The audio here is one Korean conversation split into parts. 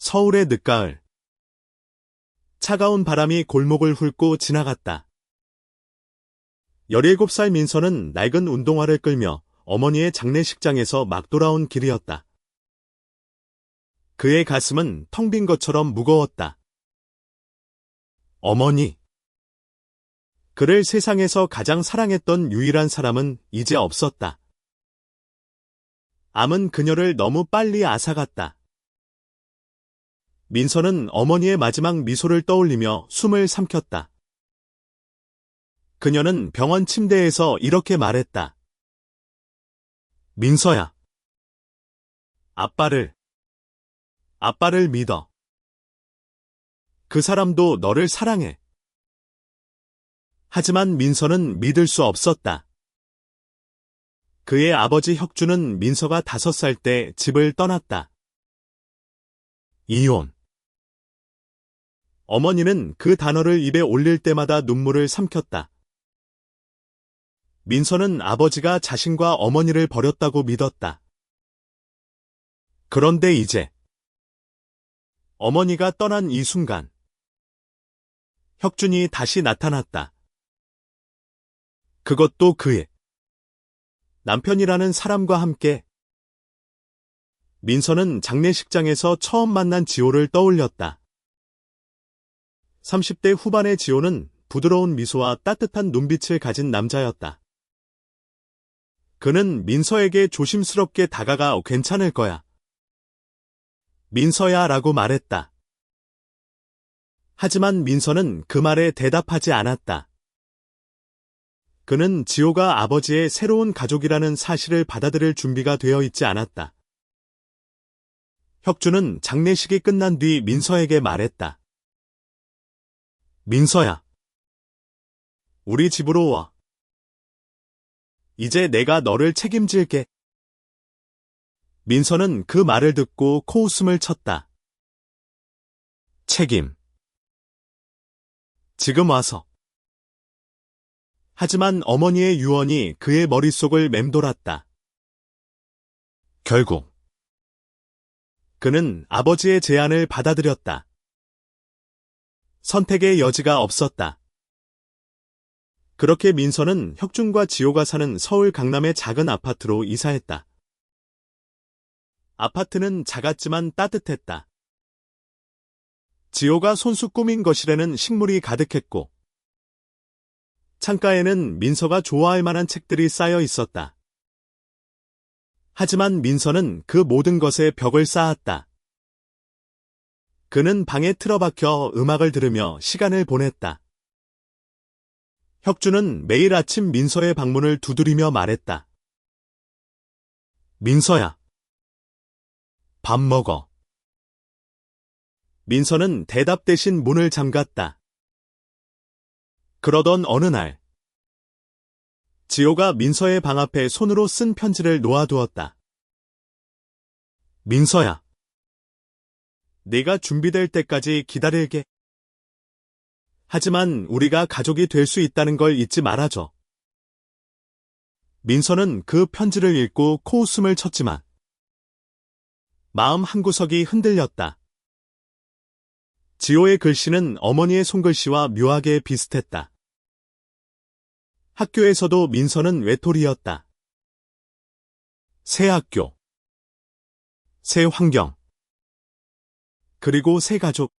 서울의 늦가을. 차가운 바람이 골목을 훑고 지나갔다. 17살 민서는 낡은 운동화를 끌며 어머니의 장례식장에서 막 돌아온 길이었다. 그의 가슴은 텅 빈 것처럼 무거웠다. 어머니. 그를 세상에서 가장 사랑했던 유일한 사람은 이제 없었다. 암은 그녀를 너무 빨리 앗아갔다. 민서는 어머니의 마지막 미소를 떠올리며 숨을 삼켰다. 그녀는 병원 침대에서 이렇게 말했다. 민서야. 아빠를 믿어. 그 사람도 너를 사랑해. 하지만 민서는 믿을 수 없었다. 그의 아버지 혁주는 민서가 5살 때 집을 떠났다. 이혼. 어머니는 그 단어를 입에 올릴 때마다 눈물을 삼켰다. 민서는 아버지가 자신과 어머니를 버렸다고 믿었다. 그런데 이제 어머니가 떠난 이 순간 혁준이 다시 나타났다. 그것도 그의 남편이라는 사람과 함께. 민서는 장례식장에서 처음 만난 지호를 떠올렸다. 30대 후반의 지호는 부드러운 미소와 따뜻한 눈빛을 가진 남자였다. 그는 민서에게 조심스럽게 다가가 괜찮을 거야. 민서야 라고 말했다. 하지만 민서는 그 말에 대답하지 않았다. 그는 지호가 아버지의 새로운 가족이라는 사실을 받아들일 준비가 되어 있지 않았다. 혁주는 장례식이 끝난 뒤 민서에게 말했다. 민서야. 우리 집으로 와. 이제 내가 너를 책임질게. 민서는 그 말을 듣고 코웃음을 쳤다. 책임. 지금 와서. 하지만 어머니의 유언이 그의 머릿속을 맴돌았다. 결국 그는 아버지의 제안을 받아들였다. 선택의 여지가 없었다. 그렇게 민서는 혁준과 지호가 사는 서울 강남의 작은 아파트로 이사했다. 아파트는 작았지만 따뜻했다. 지호가 손수 꾸민 거실에는 식물이 가득했고 창가에는 민서가 좋아할 만한 책들이 쌓여 있었다. 하지만 민서는 그 모든 것에 벽을 쌓았다. 그는 방에 틀어박혀 음악을 들으며 시간을 보냈다. 혁주는 매일 아침 민서의 방문을 두드리며 말했다. 민서야. 밥 먹어. 민서는 대답 대신 문을 잠갔다. 그러던 어느 날, 지호가 민서의 방 앞에 손으로 쓴 편지를 놓아두었다. 민서야. 네가 준비될 때까지 기다릴게. 하지만 우리가 가족이 될 수 있다는 걸 잊지 말아줘. 민서는 그 편지를 읽고 코웃음을 쳤지만 마음 한구석이 흔들렸다. 지호의 글씨는 어머니의 손글씨와 묘하게 비슷했다. 학교에서도 민서는 외톨이였다. 새 학교, 새 환경, 그리고 새 가족.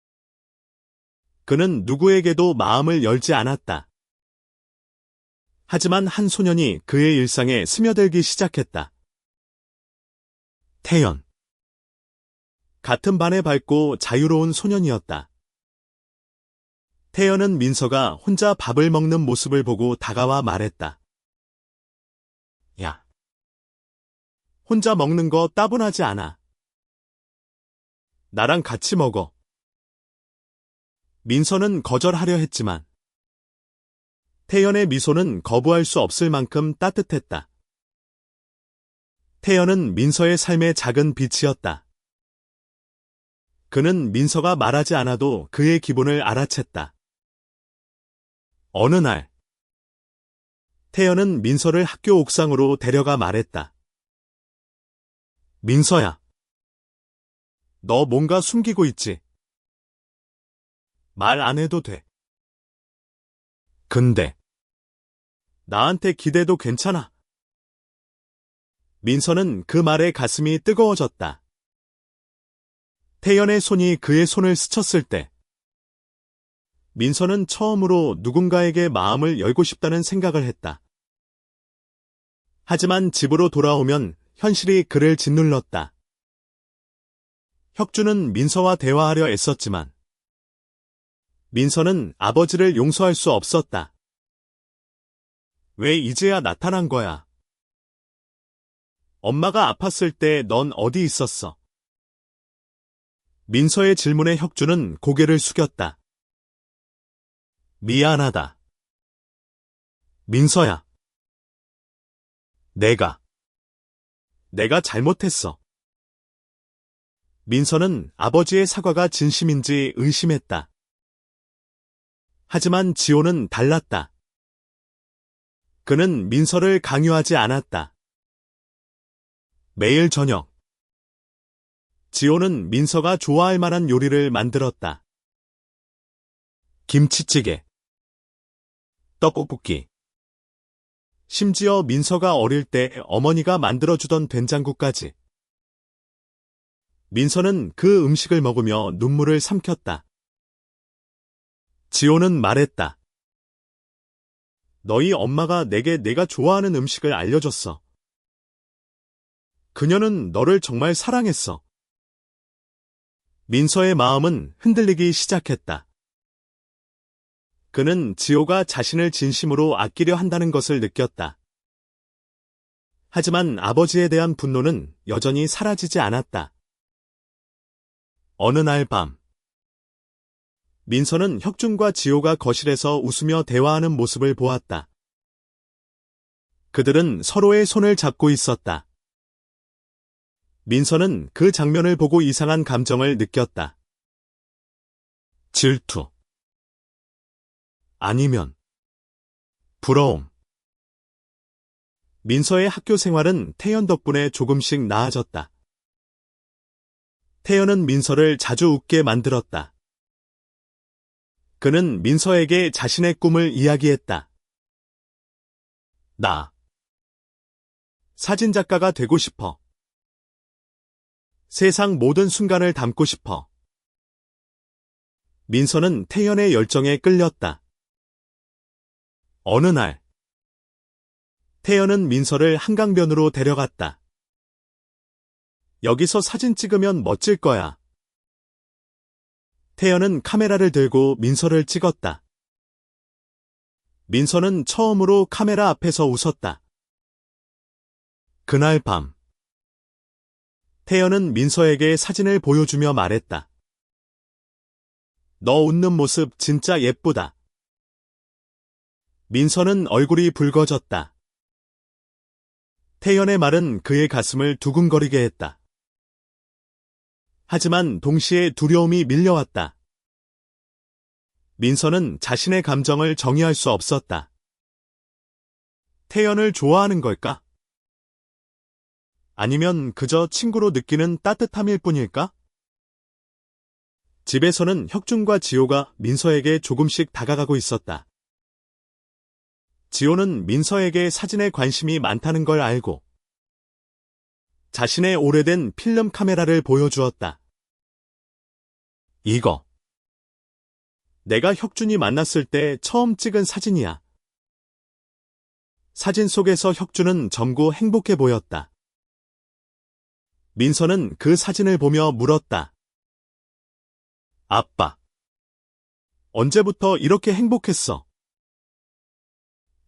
그는 누구에게도 마음을 열지 않았다. 하지만 한 소년이 그의 일상에 스며들기 시작했다. 태연. 같은 반에 밝고 자유로운 소년이었다. 태연은 민서가 혼자 밥을 먹는 모습을 보고 다가와 말했다. 야. 혼자 먹는 거 따분하지 않아. 나랑 같이 먹어. 민서는 거절하려 했지만 태연의 미소는 거부할 수 없을 만큼 따뜻했다. 태연은 민서의 삶의 작은 빛이었다. 그는 민서가 말하지 않아도 그의 기분을 알아챘다. 어느 날, 태연은 민서를 학교 옥상으로 데려가 말했다. 민서야. 너 뭔가 숨기고 있지? 말 안 해도 돼. 근데 나한테 기대도 괜찮아. 민서는 그 말에 가슴이 뜨거워졌다. 태연의 손이 그의 손을 스쳤을 때 민서는 처음으로 누군가에게 마음을 열고 싶다는 생각을 했다. 하지만 집으로 돌아오면 현실이 그를 짓눌렀다. 혁주는 민서와 대화하려 애썼지만 민서는 아버지를 용서할 수 없었다. 왜 이제야 나타난 거야? 엄마가 아팠을 때 넌 어디 있었어? 민서의 질문에 혁주는 고개를 숙였다. 미안하다. 민서야. 내가 잘못했어. 민서는 아버지의 사과가 진심인지 의심했다. 하지만 지호는 달랐다. 그는 민서를 강요하지 않았다. 매일 저녁, 지호는 민서가 좋아할 만한 요리를 만들었다. 김치찌개, 떡볶이. 심지어 민서가 어릴 때 어머니가 만들어주던 된장국까지. 민서는 그 음식을 먹으며 눈물을 삼켰다. 지호는 말했다. 너희 엄마가 내게 내가 좋아하는 음식을 알려줬어. 그녀는 너를 정말 사랑했어. 민서의 마음은 흔들리기 시작했다. 그는 지호가 자신을 진심으로 아끼려 한다는 것을 느꼈다. 하지만 아버지에 대한 분노는 여전히 사라지지 않았다. 어느 날 밤, 민서는 혁준과 지호가 거실에서 웃으며 대화하는 모습을 보았다. 그들은 서로의 손을 잡고 있었다. 민서는 그 장면을 보고 이상한 감정을 느꼈다. 질투. 아니면 부러움. 민서의 학교 생활은 태연 덕분에 조금씩 나아졌다. 태연은 민서를 자주 웃게 만들었다. 그는 민서에게 자신의 꿈을 이야기했다. 나 사진작가가 되고 싶어. 세상 모든 순간을 담고 싶어. 민서는 태연의 열정에 끌렸다. 어느 날, 태연은 민서를 한강변으로 데려갔다. 여기서 사진 찍으면 멋질 거야. 태연은 카메라를 들고 민서를 찍었다. 민서는 처음으로 카메라 앞에서 웃었다. 그날 밤, 태연은 민서에게 사진을 보여주며 말했다. 너 웃는 모습 진짜 예쁘다. 민서는 얼굴이 붉어졌다. 태연의 말은 그의 가슴을 두근거리게 했다. 하지만 동시에 두려움이 밀려왔다. 민서는 자신의 감정을 정의할 수 없었다. 태연을 좋아하는 걸까? 아니면 그저 친구로 느끼는 따뜻함일 뿐일까? 집에서는 혁준과 지호가 민서에게 조금씩 다가가고 있었다. 지호는 민서에게 사진에 관심이 많다는 걸 알고 자신의 오래된 필름 카메라를 보여주었다. 이거 내가 혁준이 만났을 때 처음 찍은 사진이야. 사진 속에서 혁준은 젊고 행복해 보였다. 민서는 그 사진을 보며 물었다. 아빠, 언제부터 이렇게 행복했어?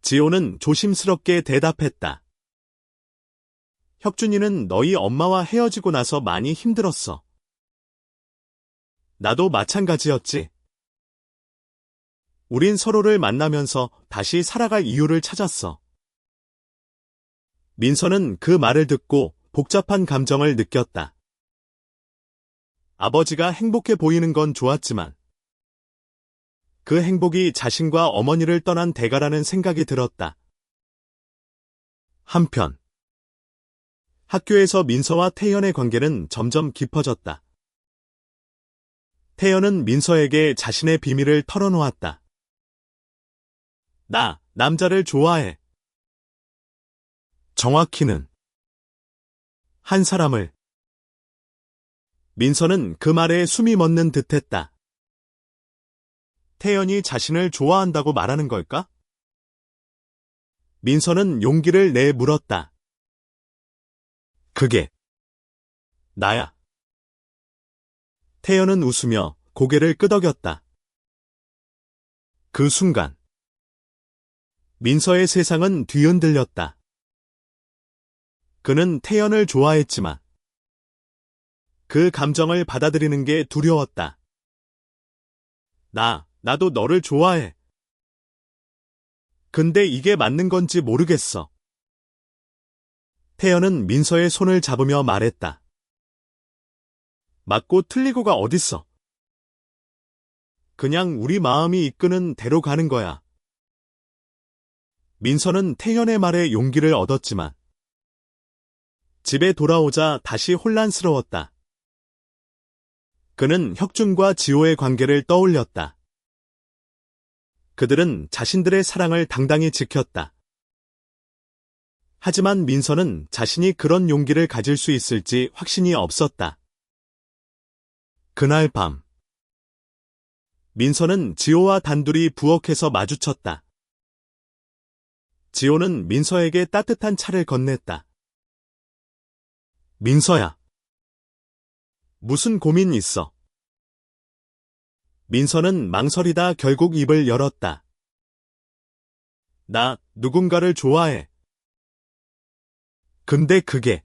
지호는 조심스럽게 대답했다. 혁준이는 너희 엄마와 헤어지고 나서 많이 힘들었어. 나도 마찬가지였지. 우린 서로를 만나면서 다시 살아갈 이유를 찾았어. 민서는 그 말을 듣고 복잡한 감정을 느꼈다. 아버지가 행복해 보이는 건 좋았지만 그 행복이 자신과 어머니를 떠난 대가라는 생각이 들었다. 한편 학교에서 민서와 태연의 관계는 점점 깊어졌다. 태연은 민서에게 자신의 비밀을 털어놓았다. 나, 남자를 좋아해. 정확히는 한 사람을. 민서는 그 말에 숨이 멎는 듯했다. 태연이 자신을 좋아한다고 말하는 걸까? 민서는 용기를 내 물었다. 그게 나야. 태연은 웃으며 고개를 끄덕였다. 그 순간 민서의 세상은 뒤흔들렸다. 그는 태연을 좋아했지만 그 감정을 받아들이는 게 두려웠다. 나도 너를 좋아해. 근데 이게 맞는 건지 모르겠어. 태연은 민서의 손을 잡으며 말했다. 맞고 틀리고가 어딨어. 그냥 우리 마음이 이끄는 대로 가는 거야. 민서는 태연의 말에 용기를 얻었지만 집에 돌아오자 다시 혼란스러웠다. 그는 혁준과 지호의 관계를 떠올렸다. 그들은 자신들의 사랑을 당당히 지켰다. 하지만 민서는 자신이 그런 용기를 가질 수 있을지 확신이 없었다. 그날 밤, 민서는 지호와 단둘이 부엌에서 마주쳤다. 지호는 민서에게 따뜻한 차를 건넸다. 민서야. 무슨 고민 있어? 민서는 망설이다 결국 입을 열었다. 나 누군가를 좋아해. 근데 그게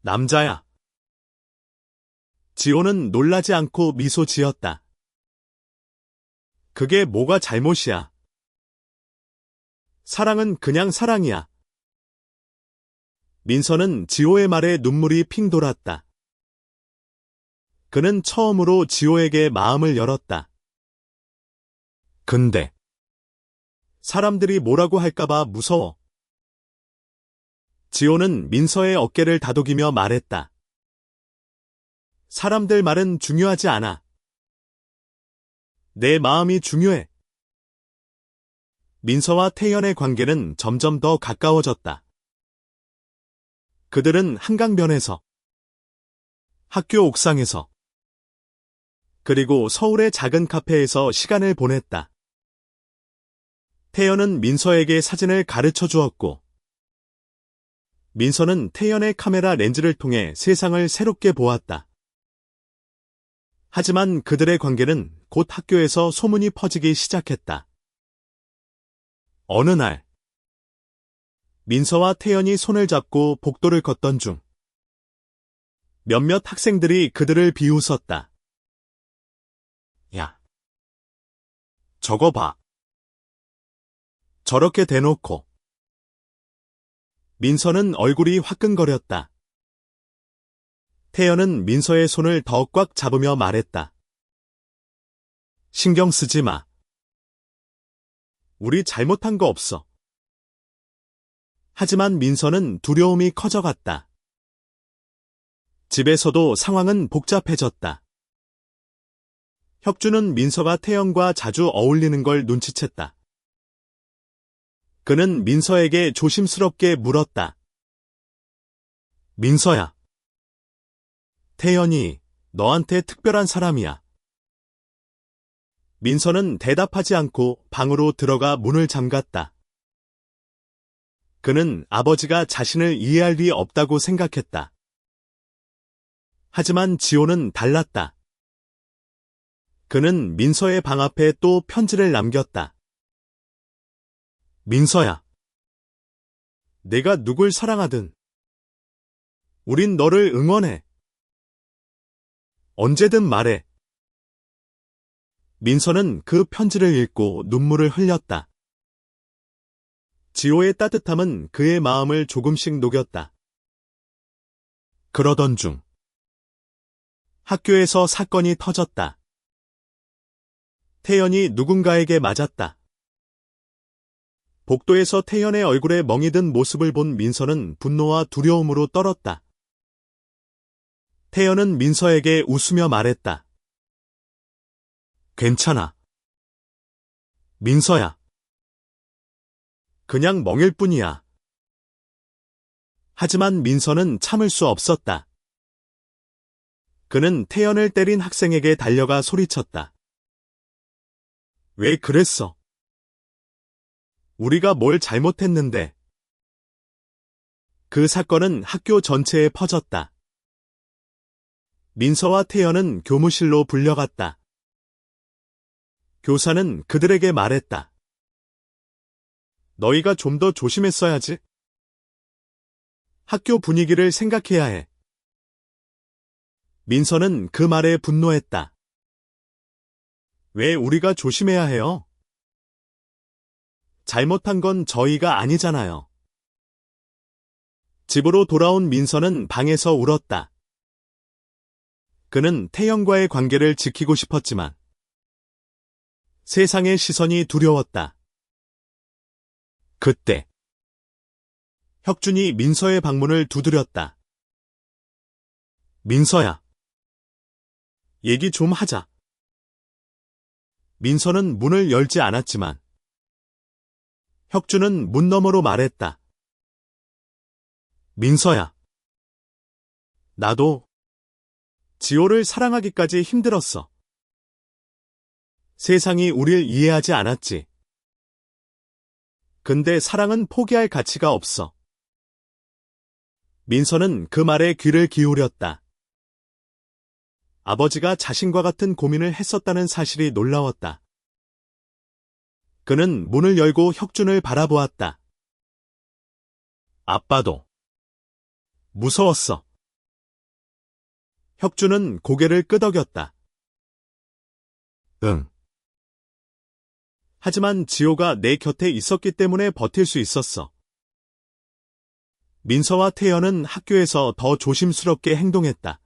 남자야. 지호는 놀라지 않고 미소 지었다. 그게 뭐가 잘못이야. 사랑은 그냥 사랑이야. 민서는 지호의 말에 눈물이 핑 돌았다. 그는 처음으로 지호에게 마음을 열었다. 근데 사람들이 뭐라고 할까봐 무서워. 지호는 민서의 어깨를 다독이며 말했다. 사람들 말은 중요하지 않아. 내 마음이 중요해. 민서와 태연의 관계는 점점 더 가까워졌다. 그들은 한강변에서, 학교 옥상에서, 그리고 서울의 작은 카페에서 시간을 보냈다. 태연은 민서에게 사진을 가르쳐 주었고, 민서는 태연의 카메라 렌즈를 통해 세상을 새롭게 보았다. 하지만 그들의 관계는 곧 학교에서 소문이 퍼지기 시작했다. 어느 날, 민서와 태연이 손을 잡고 복도를 걷던 중, 몇몇 학생들이 그들을 비웃었다. 야, 저거 봐. 저렇게 대놓고. 민서는 얼굴이 화끈거렸다. 태연은 민서의 손을 더 꽉 잡으며 말했다. 신경 쓰지 마. 우리 잘못한 거 없어. 하지만 민서는 두려움이 커져갔다. 집에서도 상황은 복잡해졌다. 혁주는 민서가 태연과 자주 어울리는 걸 눈치챘다. 그는 민서에게 조심스럽게 물었다. 민서야. 태연이 너한테 특별한 사람이야. 민서는 대답하지 않고 방으로 들어가 문을 잠갔다. 그는 아버지가 자신을 이해할 리 없다고 생각했다. 하지만 지호는 달랐다. 그는 민서의 방 앞에 또 편지를 남겼다. 민서야. 내가 누굴 사랑하든 우린 너를 응원해. 언제든 말해. 민서는 그 편지를 읽고 눈물을 흘렸다. 지호의 따뜻함은 그의 마음을 조금씩 녹였다. 그러던 중 학교에서 사건이 터졌다. 태연이 누군가에게 맞았다. 복도에서 태연의 얼굴에 멍이 든 모습을 본 민서는 분노와 두려움으로 떨었다. 태연은 민서에게 웃으며 말했다. 괜찮아. 민서야. 그냥 멍일 뿐이야. 하지만 민서는 참을 수 없었다. 그는 태연을 때린 학생에게 달려가 소리쳤다. 왜 그랬어? 우리가 뭘 잘못했는데? 그 사건은 학교 전체에 퍼졌다. 민서와 태연은 교무실로 불려갔다. 교사는 그들에게 말했다. 너희가 좀 더 조심했어야지. 학교 분위기를 생각해야 해. 민서는 그 말에 분노했다. 왜 우리가 조심해야 해요? 잘못한 건 저희가 아니잖아요. 집으로 돌아온 민서는 방에서 울었다. 그는 태연과의 관계를 지키고 싶었지만 세상의 시선이 두려웠다. 그때 혁준이 민서의 방문을 두드렸다. 민서야. 얘기 좀 하자. 민서는 문을 열지 않았지만 혁준은 문 너머로 말했다. 민서야. 나도 지호를 사랑하기까지 힘들었어. 세상이 우릴 이해하지 않았지. 근데 사랑은 포기할 가치가 없어. 민서는 그 말에 귀를 기울였다. 아버지가 자신과 같은 고민을 했었다는 사실이 놀라웠다. 그는 문을 열고 혁준을 바라보았다. 아빠도 무서웠어. 혁준은 고개를 끄덕였다. 응. 하지만 지호가 내 곁에 있었기 때문에 버틸 수 있었어. 민서와 태연은 학교에서 더 조심스럽게 행동했다.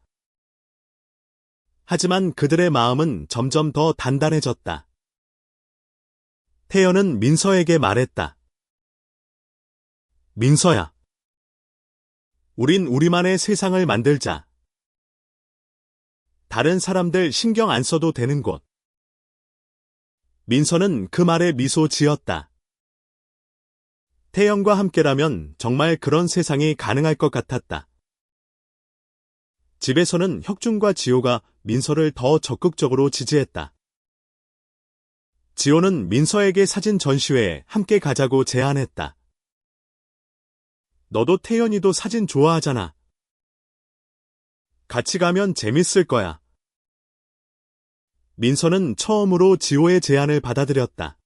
하지만 그들의 마음은 점점 더 단단해졌다. 태연은 민서에게 말했다. 민서야. 우린 우리만의 세상을 만들자. 다른 사람들 신경 안 써도 되는 곳. 민서는 그 말에 미소 지었다. 태연과 함께라면 정말 그런 세상이 가능할 것 같았다. 집에서는 혁준과 지호가 민서를 더 적극적으로 지지했다. 지호는 민서에게 사진 전시회에 함께 가자고 제안했다. 너도 태연이도 사진 좋아하잖아. 같이 가면 재밌을 거야. 민서는 처음으로 지호의 제안을 받아들였다.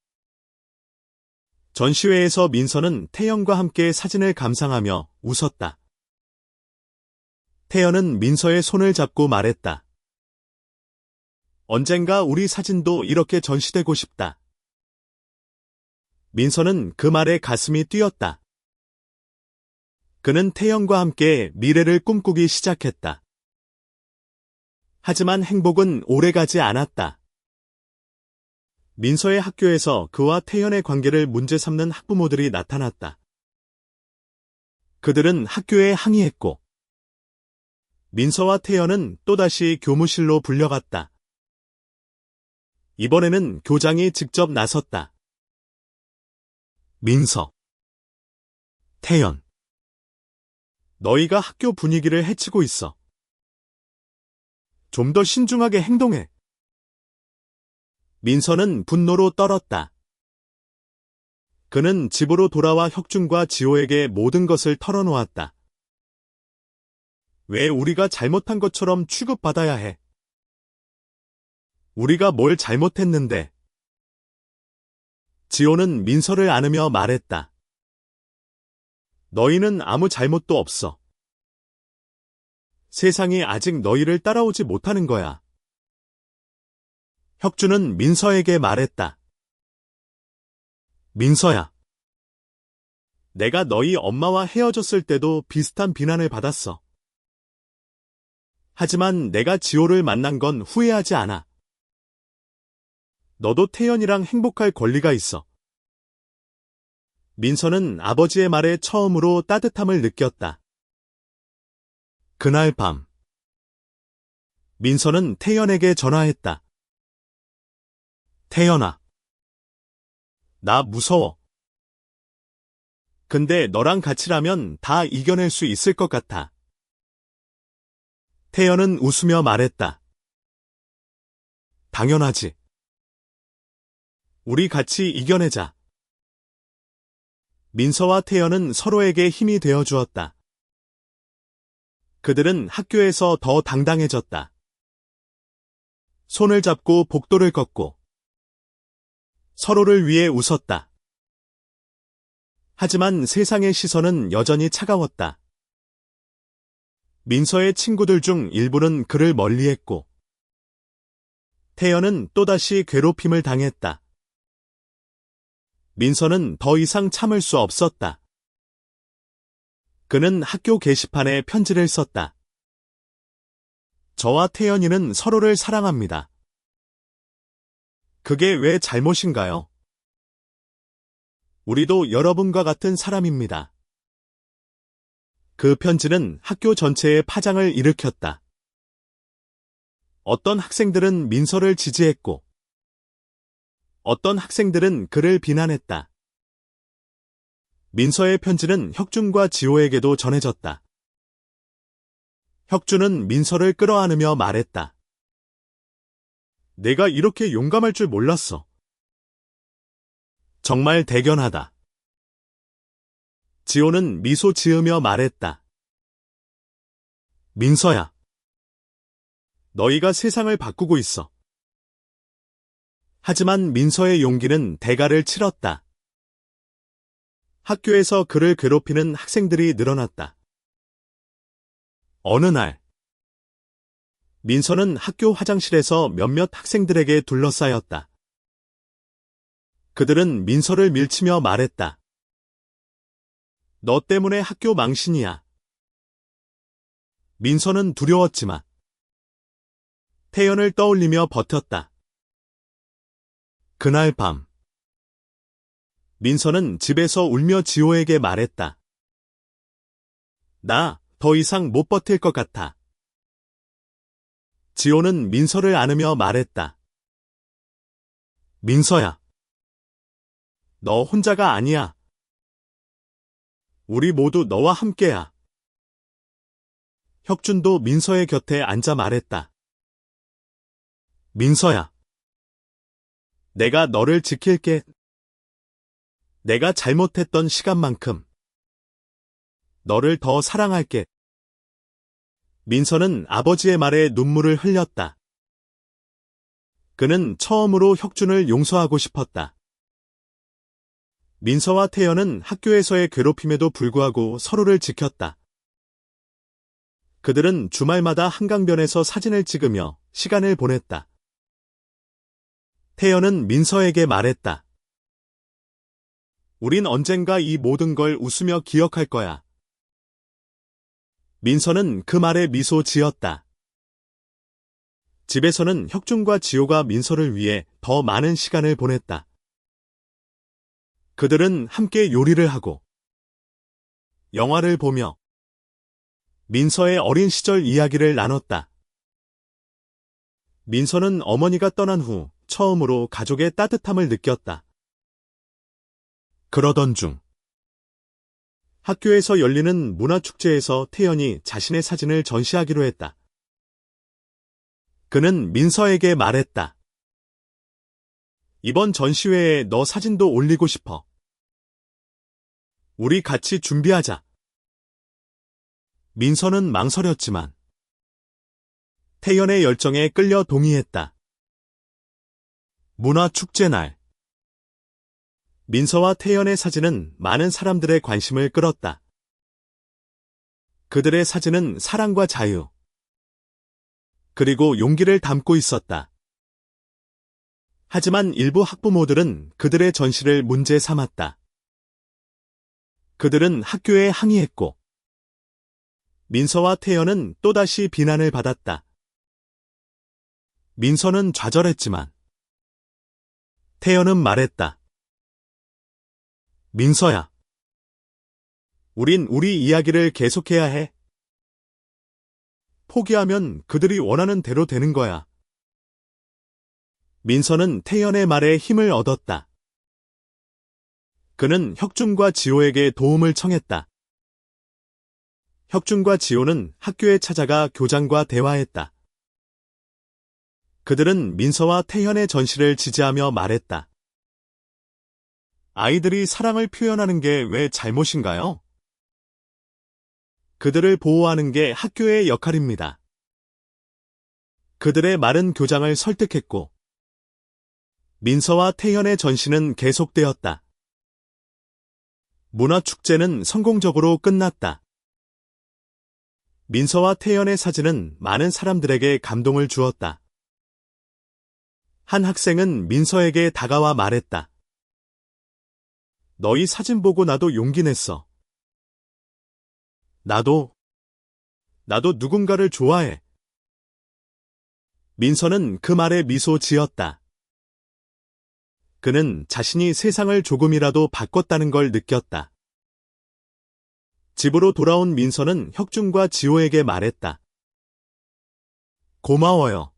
전시회에서 민서는 태연과 함께 사진을 감상하며 웃었다. 태연은 민서의 손을 잡고 말했다. 언젠가 우리 사진도 이렇게 전시되고 싶다. 민서는 그 말에 가슴이 뛰었다. 그는 태연과 함께 미래를 꿈꾸기 시작했다. 하지만 행복은 오래가지 않았다. 민서의 학교에서 그와 태연의 관계를 문제 삼는 학부모들이 나타났다. 그들은 학교에 항의했고 민서와 태연은 또다시 교무실로 불려갔다. 이번에는 교장이 직접 나섰다. 민서, 태연, 너희가 학교 분위기를 해치고 있어. 좀 더 신중하게 행동해. 민서는 분노로 떨었다. 그는 집으로 돌아와 혁준과 지호에게 모든 것을 털어놓았다. 왜 우리가 잘못한 것처럼 취급받아야 해? 우리가 뭘 잘못했는데? 지호는 민서를 안으며 말했다. 너희는 아무 잘못도 없어. 세상이 아직 너희를 따라오지 못하는 거야. 혁준은 민서에게 말했다. 민서야. 내가 너희 엄마와 헤어졌을 때도 비슷한 비난을 받았어. 하지만 내가 지호를 만난 건 후회하지 않아. 너도 태연이랑 행복할 권리가 있어. 민서는 아버지의 말에 처음으로 따뜻함을 느꼈다. 그날 밤 민서는 태연에게 전화했다. 태연아. 나 무서워. 근데 너랑 같이라면 다 이겨낼 수 있을 것 같아. 태연은 웃으며 말했다. 당연하지. 우리 같이 이겨내자. 민서와 태연은 서로에게 힘이 되어 주었다. 그들은 학교에서 더 당당해졌다. 손을 잡고 복도를 걷고 서로를 위해 웃었다. 하지만 세상의 시선은 여전히 차가웠다. 민서의 친구들 중 일부는 그를 멀리했고 태연은 또다시 괴롭힘을 당했다. 민서는 더 이상 참을 수 없었다. 그는 학교 게시판에 편지를 썼다. 저와 태연이는 서로를 사랑합니다. 그게 왜 잘못인가요? 우리도 여러분과 같은 사람입니다. 그 편지는 학교 전체에 파장을 일으켰다. 어떤 학생들은 민서를 지지했고, 어떤 학생들은 그를 비난했다. 민서의 편지는 혁준과 지호에게도 전해졌다. 혁준은 민서를 끌어안으며 말했다. 내가 이렇게 용감할 줄 몰랐어. 정말 대견하다. 지호는 미소 지으며 말했다. 민서야. 너희가 세상을 바꾸고 있어. 하지만 민서의 용기는 대가를 치렀다. 학교에서 그를 괴롭히는 학생들이 늘어났다. 어느 날, 민서는 학교 화장실에서 몇몇 학생들에게 둘러싸였다. 그들은 민서를 밀치며 말했다. 너 때문에 학교 망신이야. 민서는 두려웠지만 태연을 떠올리며 버텼다. 그날 밤, 민서는 집에서 울며 지호에게 말했다. 나 더 이상 못 버틸 것 같아. 지호는 민서를 안으며 말했다. 민서야. 너 혼자가 아니야. 우리 모두 너와 함께야. 혁준도 민서의 곁에 앉아 말했다. 민서야. 내가 너를 지킬게. 내가 잘못했던 시간만큼 너를 더 사랑할게. 민서는 아버지의 말에 눈물을 흘렸다. 그는 처음으로 혁준을 용서하고 싶었다. 민서와 태연은 학교에서의 괴롭힘에도 불구하고 서로를 지켰다. 그들은 주말마다 한강변에서 사진을 찍으며 시간을 보냈다. 태연은 민서에게 말했다. 우린 언젠가 이 모든 걸 웃으며 기억할 거야. 민서는 그 말에 미소 지었다. 집에서는 혁준과 지호가 민서를 위해 더 많은 시간을 보냈다. 그들은 함께 요리를 하고 영화를 보며 민서의 어린 시절 이야기를 나눴다. 민서는 어머니가 떠난 후 처음으로 가족의 따뜻함을 느꼈다. 그러던 중 학교에서 열리는 문화축제에서 태연이 자신의 사진을 전시하기로 했다. 그는 민서에게 말했다. 이번 전시회에 너 사진도 올리고 싶어. 우리 같이 준비하자. 민서는 망설였지만 태연의 열정에 끌려 동의했다. 문화축제 날, 민서와 태연의 사진은 많은 사람들의 관심을 끌었다. 그들의 사진은 사랑과 자유, 그리고 용기를 담고 있었다. 하지만 일부 학부모들은 그들의 전시를 문제 삼았다. 그들은 학교에 항의했고, 민서와 태연은 또다시 비난을 받았다. 민서는 좌절했지만, 태연은 말했다. 민서야. 우린 우리 이야기를 계속해야 해. 포기하면 그들이 원하는 대로 되는 거야. 민서는 태연의 말에 힘을 얻었다. 그는 혁준과 지호에게 도움을 청했다. 혁준과 지호는 학교에 찾아가 교장과 대화했다. 그들은 민서와 태연의 전시를 지지하며 말했다. 아이들이 사랑을 표현하는 게 왜 잘못인가요? 그들을 보호하는 게 학교의 역할입니다. 그들의 말은 교장을 설득했고, 민서와 태연의 전시는 계속되었다. 문화축제는 성공적으로 끝났다. 민서와 태연의 사진은 많은 사람들에게 감동을 주었다. 한 학생은 민서에게 다가와 말했다. 너희 사진 보고 나도 용기 냈어. 나도 누군가를 좋아해. 민서는 그 말에 미소 지었다. 그는 자신이 세상을 조금이라도 바꿨다는 걸 느꼈다. 집으로 돌아온 민서는 혁준과 지호에게 말했다. 고마워요.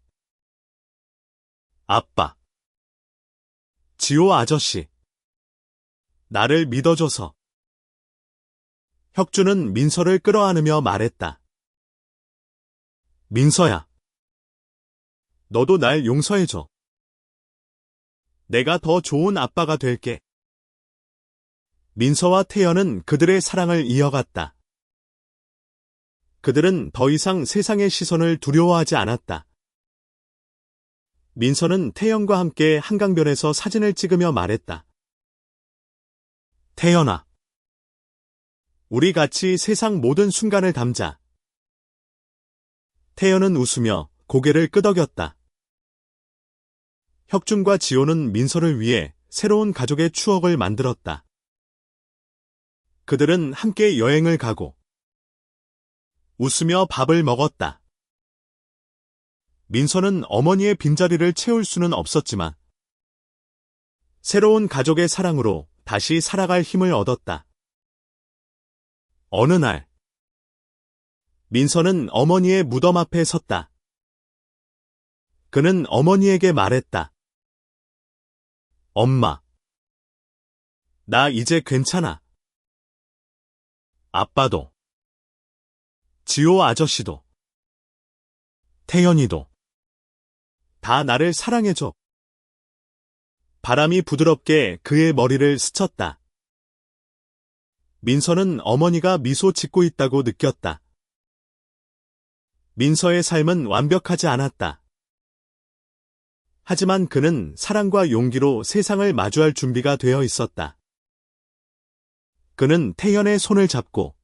아빠. 지호 아저씨. 나를 믿어줘서. 혁준은 민서를 끌어안으며 말했다. 민서야. 너도 날 용서해줘. 내가 더 좋은 아빠가 될게. 민서와 태연은 그들의 사랑을 이어갔다. 그들은 더 이상 세상의 시선을 두려워하지 않았다. 민서는 태연과 함께 한강변에서 사진을 찍으며 말했다. 태연아. 우리 같이 세상 모든 순간을 담자. 태연은 웃으며 고개를 끄덕였다. 혁준과 지호는 민서를 위해 새로운 가족의 추억을 만들었다. 그들은 함께 여행을 가고 웃으며 밥을 먹었다. 민서는 어머니의 빈자리를 채울 수는 없었지만 새로운 가족의 사랑으로 다시 살아갈 힘을 얻었다. 어느 날 민서는 어머니의 무덤 앞에 섰다. 그는 어머니에게 말했다. 엄마, 나 이제 괜찮아. 아빠도, 지호 아저씨도, 태연이도 다 나를 사랑해줘. 바람이 부드럽게 그의 머리를 스쳤다. 민서는 어머니가 미소 짓고 있다고 느꼈다. 민서의 삶은 완벽하지 않았다. 하지만 그는 사랑과 용기로 세상을 마주할 준비가 되어 있었다. 그는 태연의 손을 잡고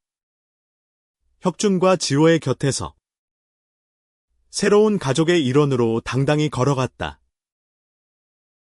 혁준과 지호의 곁에서 새로운 가족의 일원으로 당당히 걸어갔다.